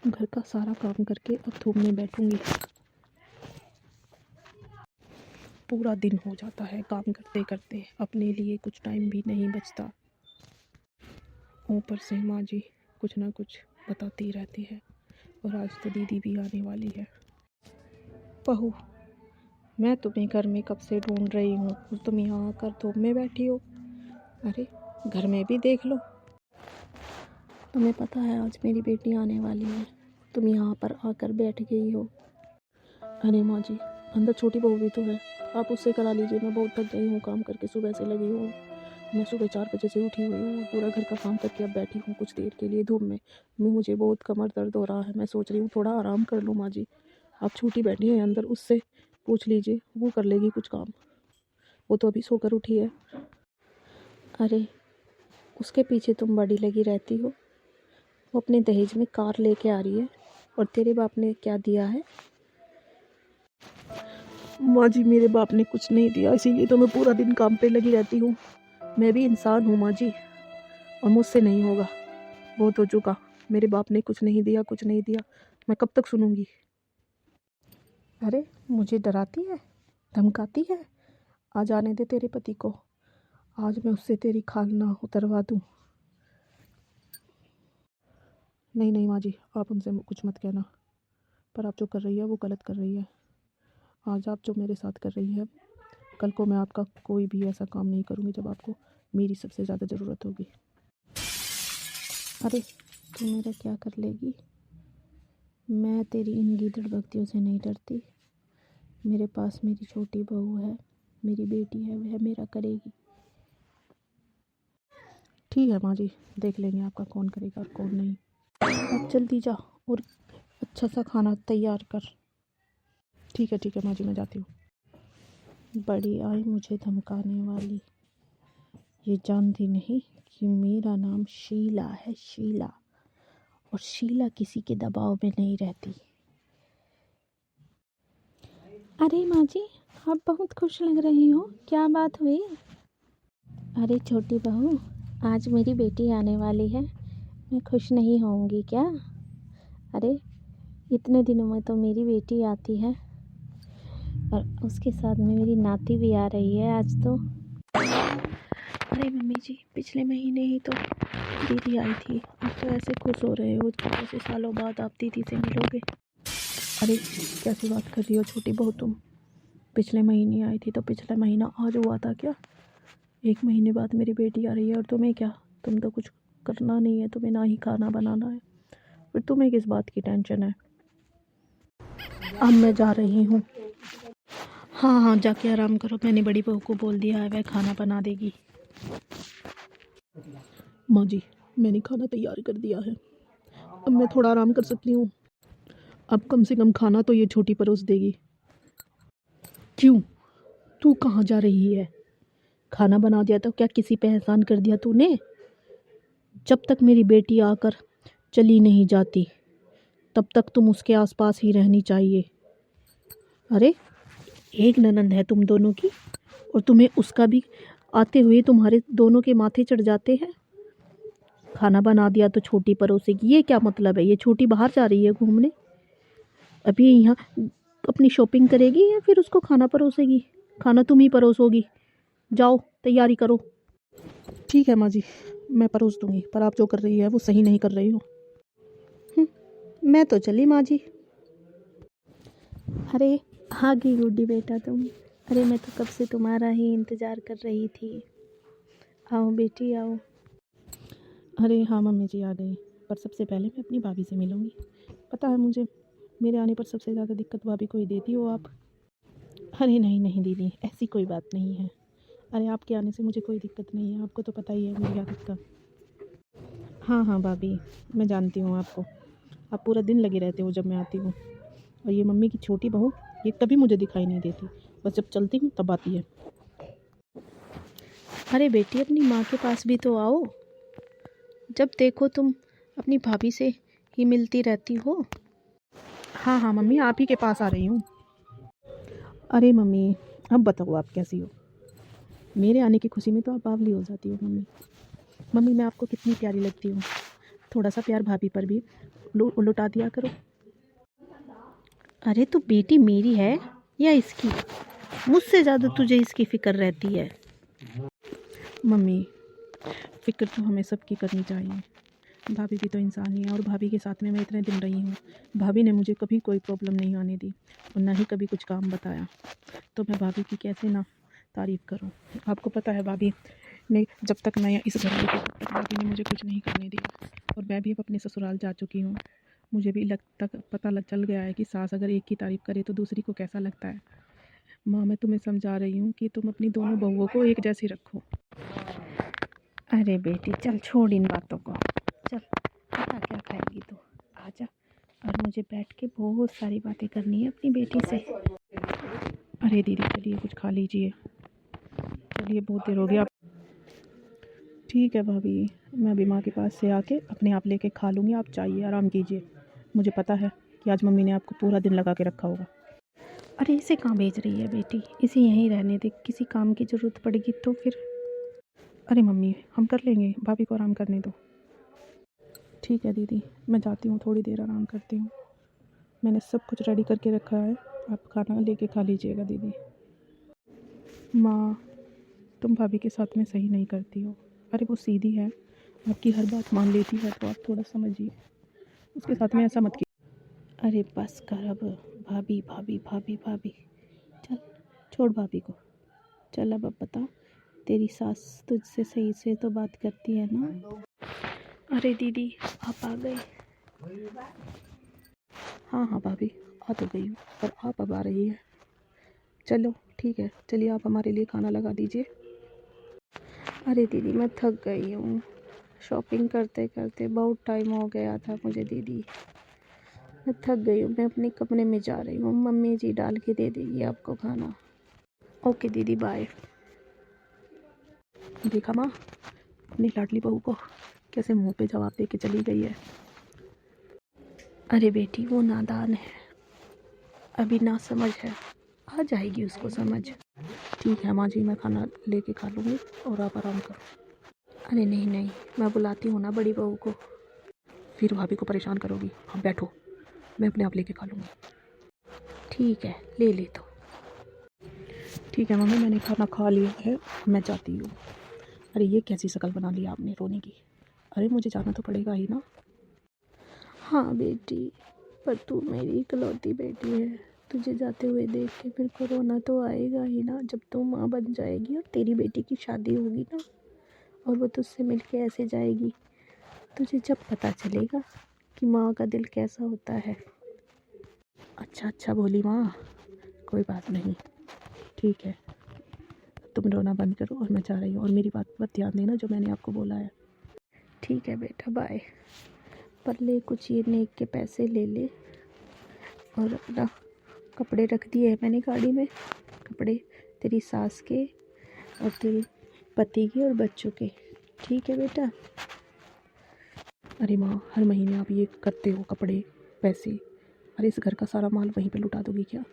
घर का सारा काम करके अब धूप में बैठूंगी। पूरा दिन हो जाता है काम करते करते, अपने लिए कुछ टाइम भी नहीं बचता। ऊपर से माँ जी कुछ ना कुछ बताती रहती है, और आज तो दीदी भी आने वाली है। बहू, मैं तुम्हें घर में कब से ढूंढ रही हूँ और तुम यहाँ आकर धूप में बैठी हो। अरे घर में भी देख लो। तुम्हें पता है आज मेरी बेटी आने वाली है, तुम यहाँ पर आकर बैठ गई हो। अरे माँ जी, अंदर छोटी बहू भी तो है, आप उससे करा लीजिए। मैं बहुत थक गई हूँ, काम करके सुबह से लगी हूँ। मैं सुबह 4 बजे से उठी हुई हूँ, पूरा घर का काम करके अब बैठी हूँ कुछ देर के लिए धूप में। मुझे बहुत कमर दर्द हो रहा है, मैं सोच रही हूँ थोड़ा आराम कर लूँ। माँ जी, आप छोटी बैठी हैं अंदर, उससे पूछ लीजिए, वो कर लेगी कुछ काम। वो तो अभी सोकर उठी है। अरे उसके पीछे तुम बड़ी लगी रहती हो। वो अपने दहेज में कार लेके आ रही है, और तेरे बाप ने क्या दिया है? माँ जी, मेरे बाप ने कुछ नहीं दिया, इसीलिए तो मैं पूरा दिन काम पे लगी रहती हूँ। मैं भी इंसान हूँ माँ जी, और मुझसे नहीं होगा, बहुत हो चुका। मेरे बाप ने कुछ नहीं दिया, कुछ नहीं दिया, मैं कब तक सुनूंगी? अरे मुझे डराती है, धमकाती है। आ जाने दे तेरे पति को, आज मैं उससे तेरी खाल ना उतरवा दूँ। नहीं नहीं माँ जी, आप उनसे कुछ मत कहना, पर आप जो कर रही है वो गलत कर रही है। आज आप जो मेरे साथ कर रही है, कल को मैं आपका कोई भी ऐसा काम नहीं करूँगी जब आपको मेरी सबसे ज़्यादा ज़रूरत होगी। अरे तू मेरा क्या कर लेगी? मैं तेरी इन गीदड़ भक्तियों से नहीं डरती। मेरे पास मेरी छोटी बहू है, मेरी बेटी है, वह मेरा करेगी। ठीक है माँ जी, देख लेंगे आपका कौन करेगा और कौन नहीं। अब जल्दी जा और अच्छा सा खाना तैयार कर। ठीक है माँ जी, मैं जाती हूँ। बड़ी आई मुझे धमकाने वाली, ये जानती नहीं कि मेरा नाम शीला है, शीला। और शीला किसी के दबाव में नहीं रहती। अरे माँ जी, आप बहुत खुश लग रही हो, क्या बात हुई? अरे छोटी बहू, आज मेरी बेटी आने वाली है, मैं खुश नहीं होऊंगी क्या? अरे इतने दिनों में तो मेरी बेटी आती है, और उसके साथ में मेरी नाती भी आ रही है आज तो। अरे मम्मी जी, पिछले महीने ही तो दीदी आई थी, अब तो ऐसे खुश हो रहे हो जैसे सालों बाद आप दीदी से मिलोगे। अरे कैसी बात कर रही हो छोटी बहू तुम? पिछले महीने आई थी तो पिछला महीना आज हुआ था क्या? 1 महीने बाद मेरी बेटी आ रही है, और तुम्हें क्या? तुम तो कुछ करना नहीं है, तुम्हें ना ही खाना बनाना है, फिर तुम्हें किस बात की टेंशन है? अब मैं जा रही हूँ। हाँ जाके आराम करो, मैंने बड़ी बहू को बोल दिया है, वह खाना बना देगी। माँ जी, मैंने खाना तैयार कर दिया है, अब मैं थोड़ा आराम कर सकती हूँ। अब कम से कम खाना तो ये छोटी परोस देगी। क्यों, तू कहाँ जा रही है? खाना बना दिया तो क्या किसी पे एहसान कर दिया तूने? जब तक मेरी बेटी आकर चली नहीं जाती, तब तक तुम उसके आसपास ही रहनी चाहिए। अरे एक ननंद है तुम दोनों की, और तुम्हें उसका भी आते हुए तुम्हारे दोनों के माथे चढ़ जाते हैं। खाना बना दिया तो छोटी परोसेगी, ये क्या मतलब है? ये छोटी बाहर जा रही है घूमने, अभी यहाँ अपनी शॉपिंग करेगी या फिर उसको खाना परोसेगी? खाना तुम ही परोसोगी, जाओ तैयारी करो। ठीक है माँ जी, मैं परोस दूंगी, पर आप जो कर रही है वो सही नहीं कर रही हो। मैं तो चली माँ जी। अरे आ गई गुड्डी बेटा तुम। अरे मैं तो कब से तुम्हारा ही इंतज़ार कर रही थी, आओ बेटी आओ। अरे हाँ मम्मी जी आ गई, पर सबसे पहले मैं अपनी भाभी से मिलूँगी। पता है मुझे, मेरे आने पर सबसे ज़्यादा दिक्कत भाभी को ही देती हो आप। अरे नहीं नहीं दीदी, ऐसी कोई बात नहीं है। अरे आपके आने से मुझे कोई दिक्कत नहीं है, आपको तो पता ही है मेरी आदत का। हाँ भाभी, मैं जानती हूँ आपको, आप पूरा दिन लगे रहते हो जब मैं आती हूँ। और ये मम्मी की छोटी बहू, ये कभी मुझे दिखाई नहीं देती, बस जब चलती हूँ तब आती है। अरे बेटी, अपनी माँ के पास भी तो आओ, जब देखो तुम अपनी भाभी से ही मिलती रहती हो। हाँ मम्मी, आप ही के पास आ रही हूँ। अरे मम्मी, अब बताओ आप कैसी हो? मेरे आने की खुशी में तो आप बावली हो जाती हो मम्मी। मम्मी मैं आपको कितनी प्यारी लगती हूँ, थोड़ा सा प्यार भाभी पर भी लुटा दिया करो। अरे तो बेटी मेरी है या इसकी? मुझसे ज़्यादा तुझे इसकी फ़िक्र रहती है। मम्मी, फ़िक्र तो हमें सबकी करनी चाहिए। भाभी भी तो इंसान ही है और भाभी के साथ में मैं इतने दिन रही हूँ। भाभी ने मुझे कभी कोई प्रॉब्लम नहीं आने दी और ना ही कभी कुछ काम बताया, तो मैं भाभी की कैसे ना तारीफ़ करूँ। आपको पता है भाभी ने जब तक मैं इस घर में थी तब तक भाभी ने मुझे कुछ नहीं करने दिया और मैं भी अब अपने ससुराल जा चुकी हूँ। मुझे भी पता चल गया है कि सास अगर एक की तारीफ़ करे तो दूसरी को कैसा लगता है। माँ, मैं तुम्हें समझा रही हूँ कि तुम अपनी दोनों बहुओं को एक जैसी रखो। अरे बेटी चल छोड़ इन बातों को, चल बता क्या खाएगी तू, आजा। और मुझे बैठ के बहुत सारी बातें करनी है अपनी बेटी से। अरे दीदी चलिए कुछ खा लीजिए, चलिए बहुत देर हो गया। ठीक है भाभी, मैं अभी माँ के पास से आके अपने आप लेके खा लूँगी, आप चाहिए आराम कीजिए। मुझे पता है कि आज मम्मी ने आपको पूरा दिन लगा के रखा होगा। अरे इसे कहाँ भेज रही है बेटी, इसे यहीं रहने दे, किसी काम की ज़रूरत पड़ेगी तो फिर। अरे मम्मी हम कर लेंगे, भाभी को आराम करने दो। ठीक है दीदी, मैं जाती हूँ, थोड़ी देर आराम करती हूँ। मैंने सब कुछ रेडी करके रखा है, आप खाना लेके खा लीजिएगा दीदी। माँ, तुम भाभी के साथ में सही नहीं करती हो। अरे वो सीधी है, आपकी हर बात मान लेती है, तो आप थोड़ा समझिए, उसके साथ में ऐसा मत कीजिए। अरे बस कर अब, भाभी भाभी भाभी भाभी, चल छोड़ भाभी को। चल अब बता, तेरी सास तुझसे सही से तो बात करती है ना? अरे दीदी आप आ गए। हाँ हाँ भाभी, आ तो गई हूँ, पर आप अब आ रही है। चलो ठीक है, चलिए आप हमारे लिए खाना लगा दीजिए। अरे दीदी मैं थक गई हूँ, शॉपिंग करते करते बहुत टाइम हो गया था मुझे दीदी। मैं थक गई हूँ, मैं अपने कमरे में जा रही हूँ, मम्मी जी डाल के दे देगी आपको खाना। ओके दीदी बाय। देखा माँ, अपनी लाडली बहू को कैसे मुंह पे जवाब दे के चली गई है। अरे बेटी वो नादान है, अभी ना समझ है, आ जाएगी उसको समझ। ठीक है माँ जी, मैं खाना लेके खा लूँगी और आप आराम करो। अरे नहीं नहीं, मैं बुलाती हूँ ना बड़ी बहू को। फिर भाभी को परेशान करोगी, आप बैठो, मैं अपने आप लेके खा लूँगी। ठीक है ले ले तो। ठीक है मम्मी, मैंने खाना खा लिया है, मैं जाती हूँ। अरे ये कैसी शक्ल बना ली आपने रोने की। अरे मुझे जाना तो पड़ेगा ही ना। हाँ बेटी, पर तू मेरी इकलौती बेटी है, तुझे जाते हुए देख के मेरे को रोना तो आएगा ही ना। जब तू माँ बन जाएगी और तेरी बेटी की शादी होगी ना, और वो तुझसे मिलके ऐसे जाएगी, तुझे जब पता चलेगा कि माँ का दिल कैसा होता है। अच्छा अच्छा बोली माँ, कोई बात नहीं, ठीक है, तुम रोना बंद करो और मैं जा रही हूँ, और मेरी बात पर ध्यान देना जो मैंने आपको बोला है। ठीक है बेटा बाय। पर ले कुछ ये नेक के पैसे ले ले, और ना कपड़े रख दिए हैं मैंने गाड़ी में, कपड़े तेरी सास के और तेरे पति के और बच्चों के। ठीक है बेटा। अरे माँ, हर महीने आप ये करते हो, कपड़े पैसे, अरे इस घर का सारा माल वहीं पे लुटा दोगी क्या?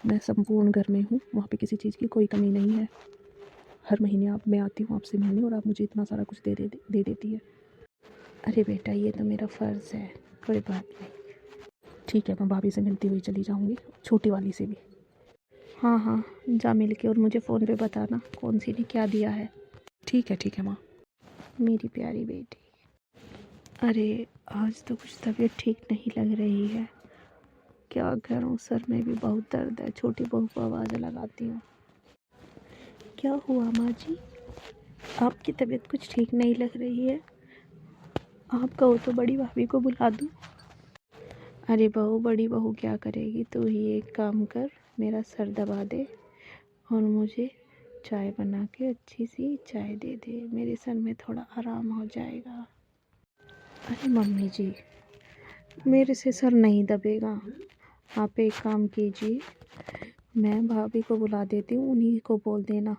मैं संपूर्ण घर में हूँ, वहाँ पे किसी चीज़ की कोई कमी नहीं है। हर महीने मैं आती हूँ आपसे मिलने और आप मुझे इतना सारा कुछ दे देती है। अरे बेटा ये तो मेरा फ़र्ज़ है, कोई बात नहीं। ठीक है, मैं भाभी से मिलती हुई चली जाऊँगी, छोटी वाली से भी। हाँ हाँ जा मिल के, और मुझे फ़ोन पे बताना कौन सी ने क्या दिया है। ठीक है माँ। मेरी प्यारी बेटी। अरे आज तो कुछ तबीयत ठीक नहीं लग रही है, क्या करूं, सर में भी बहुत दर्द है। छोटी बहू को आवाज़ लगाती हूँ। क्या हुआ माँ जी, आपकी तबीयत कुछ ठीक नहीं लग रही है? आप कहो तो बड़ी भाभी को बुला दूँ? अरे बहू, बड़ी बहू क्या करेगी, तू ही एक काम कर, मेरा सर दबा दे और मुझे चाय बना के अच्छी सी चाय दे दे, मेरे सर में थोड़ा आराम हो जाएगा। अरे मम्मी जी, मेरे से सर नहीं दबेगा, आप एक काम कीजिए, मैं भाभी को बुला देती हूँ, उन्हीं को बोल देना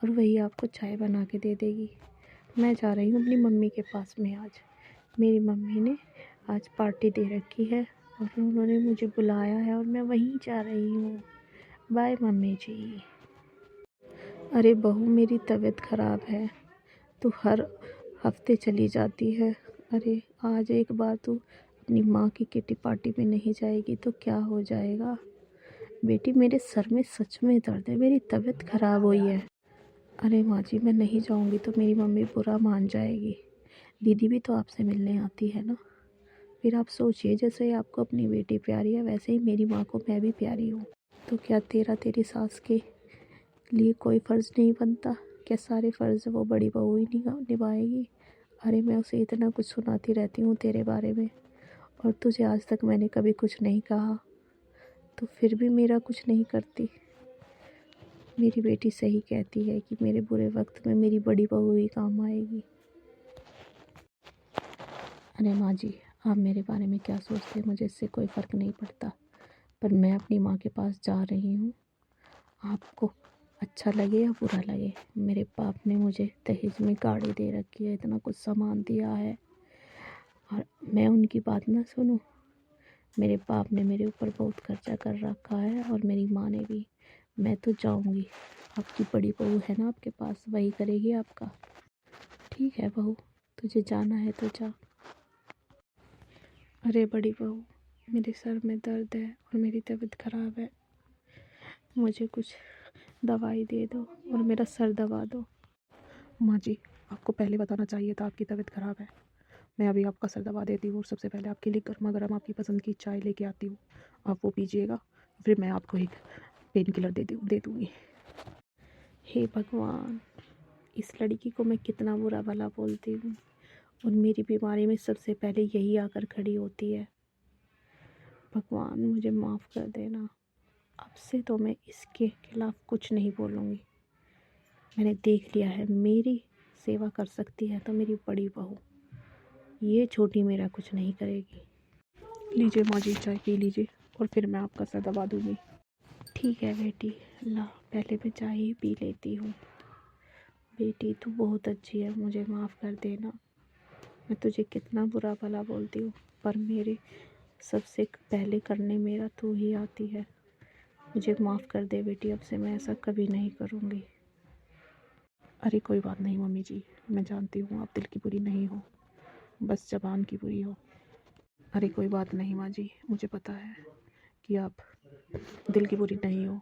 और वही आपको चाय बना के दे देगी। मैं जा रही हूँ अपनी मम्मी के पास में आज, मेरी मम्मी ने आज पार्टी दे रखी है और उन्होंने मुझे बुलाया है और मैं वहीं जा रही हूँ। बाय मम्मी जी। अरे बहू, मेरी तबीयत ख़राब है, तू हर हफ्ते चली जाती है अरे आज एक बार तू अपनी माँ की किटी पार्टी में नहीं जाएगी तो क्या हो जाएगा? बेटी मेरे सर में सच में दर्द है, मेरी तबीयत खराब हुई है। अरे माँ जी, मैं नहीं जाऊँगी तो मेरी मम्मी बुरा मान जाएगी। दीदी भी तो आपसे मिलने आती है ना। फिर आप सोचिए, जैसे आपको अपनी बेटी प्यारी है वैसे ही मेरी माँ को मैं भी प्यारी हूँ। तो क्या तेरी सास के लिए कोई फ़र्ज़ नहीं बनता? क्या सारे फ़र्ज़ वो बड़ी बहू ही निभाएगी? अरे मैं उसे इतना कुछ सुनाती रहती हूँ तेरे बारे में, और तुझे आज तक मैंने कभी कुछ नहीं कहा, तो फिर भी मेरा कुछ नहीं करती। मेरी बेटी सही कहती है कि मेरे बुरे वक्त में मेरी बड़ी बहू ही काम आएगी। अरे माँ जी, आप मेरे बारे में क्या सोचते हैं मुझे इससे कोई फ़र्क नहीं पड़ता, पर मैं अपनी माँ के पास जा रही हूँ। आपको अच्छा लगे या बुरा लगे, मेरे बाप ने मुझे दहेज में गाड़ी दे रखी है, इतना कुछ सामान दिया है, और मैं उनकी बात ना सुनूं? मेरे बाप ने मेरे ऊपर बहुत खर्चा कर रखा है और मेरी माँ ने भी। मैं तो जाऊंगी, आपकी बड़ी बहू है ना आपके पास, वही करेगी आपका। ठीक है बहू, तुझे जाना है तो जा। अरे बड़ी बहू, मेरे सर में दर्द है और मेरी तबीयत ख़राब है, मुझे कुछ दवाई दे दो और मेरा सर दबा दो। माँ जी, आपको पहले बताना चाहिए था आपकी तबीयत ख़राब है। मैं अभी आपका सर दबा देती हूँ और सबसे पहले आपके लिए गर्मा गर्म आपकी पसंद की चाय लेके आती हूँ, आप वो पीजिएगा, फिर मैं आपको एक पेन किलर दे दूँगी। हे भगवान, इस लड़की को मैं कितना बुरा भला बोलती हूँ, और मेरी बीमारी में सबसे पहले यही आकर खड़ी होती है। भगवान मुझे माफ़ कर देना, अब से तो मैं इसके खिलाफ़ कुछ नहीं बोलूँगी। मैंने देख लिया है, मेरी सेवा कर सकती है तो मेरी बड़ी बहू, ये छोटी मेरा कुछ नहीं करेगी। लीजिए माँ जी, चाय पी लीजिए और फिर मैं आपका सर दबा दूँगी। ठीक है बेटी, ला पहले मैं चाय ही पी लेती हूँ। बेटी तू बहुत अच्छी है, मुझे माफ़ कर देना। मैं तुझे कितना बुरा भला बोलती हूँ, पर मेरे सबसे पहले करने मेरा तू ही आती है। मुझे माफ़ कर दे बेटी, अब से मैं ऐसा कभी नहीं करूँगी। अरे कोई बात नहीं मम्मी जी, मैं जानती हूँ आप दिल की बुरी नहीं हो, बस ज़बान की बुरी हो। अरे कोई बात नहीं माँ जी, मुझे पता है कि आप दिल की बुरी नहीं हो,